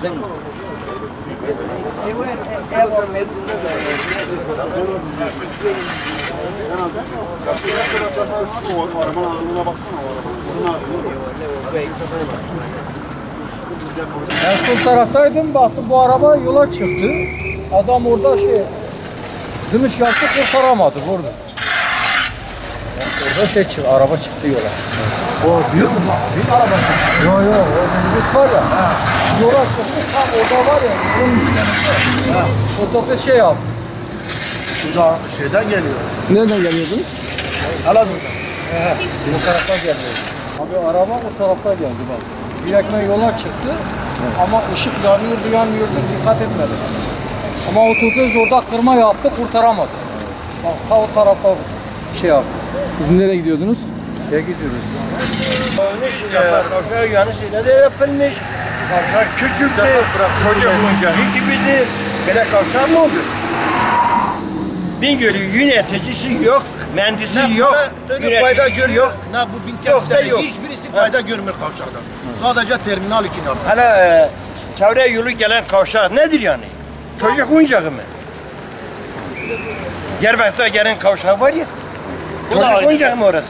Ben sol taraftaydım, baktım bu araba yola çıktı. Adam orada dönüş yaptı, kurtaramadı burada. Orada araba çıktı yola. O büyük mü? Büyük araba çıktı. Yok, o minibüs var ya. Yola çıktı, tam orada var ya. Onun üstünde. Otobüs yaptı. Şurada şeyden geliyor. Nereden geliyordunuz? Elazığ'dan. Bu taraftan geliyor. Abi araba o tarafta geldi bak. Direktmen yola çıktı. Ama ışık yanıyordu, dikkat etmedi. Ama otobüs orada kırma yaptı, kurtaramadı. Bak ta o tarafa yaptı. Siz nereye gidiyordunuz? Gidiyoruz. Kavşağı yanlış ne de yapılmış. Kavşak küçüktü. Çocuk oyuncağı gibidir. Böyle kavşak mı olur? Bingöl'ü yöneticisi yok, mühendisi yok, fayda görmüyor. yok. Ne bu bin Yok da tesislerin yok. hiçbirisi fayda görmüyor kavşaktan. Sadece terminal için yapıyor. Hala çevre yolu gelen kavşak nedir yani? Çocuk oyuncağı mı? Diyarbakır'da gelen kavşak var ya. Çocuk oyuncağı mı orası?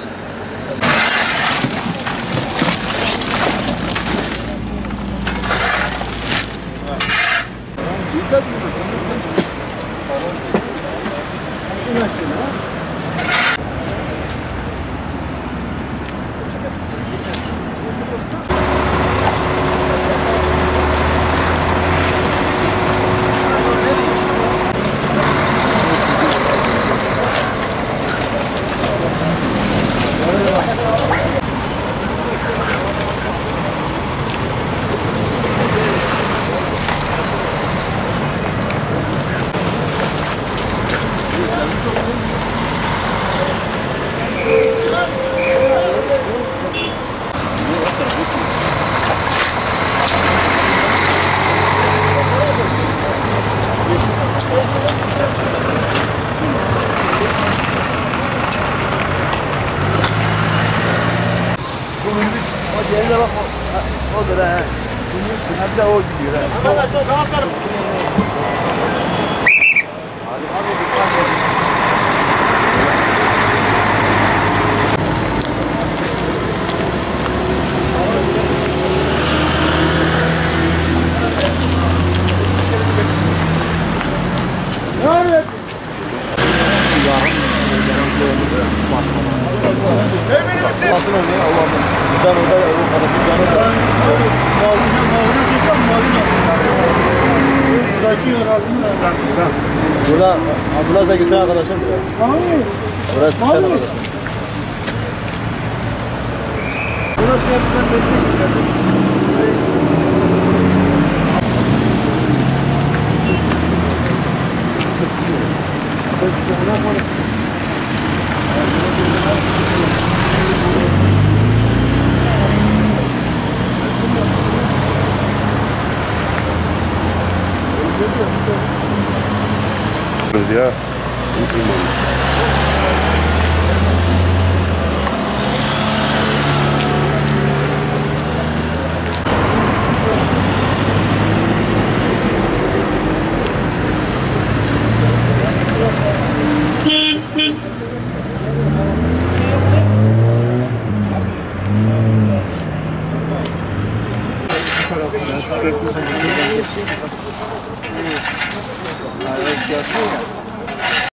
Yerine bak odur ha. Hem de o gidiyor ha. Burada ambulansla götüren arkadaşım. Burası götüren arkadaşım. Burası hepsinden destek. Ya. Yapıyor ya.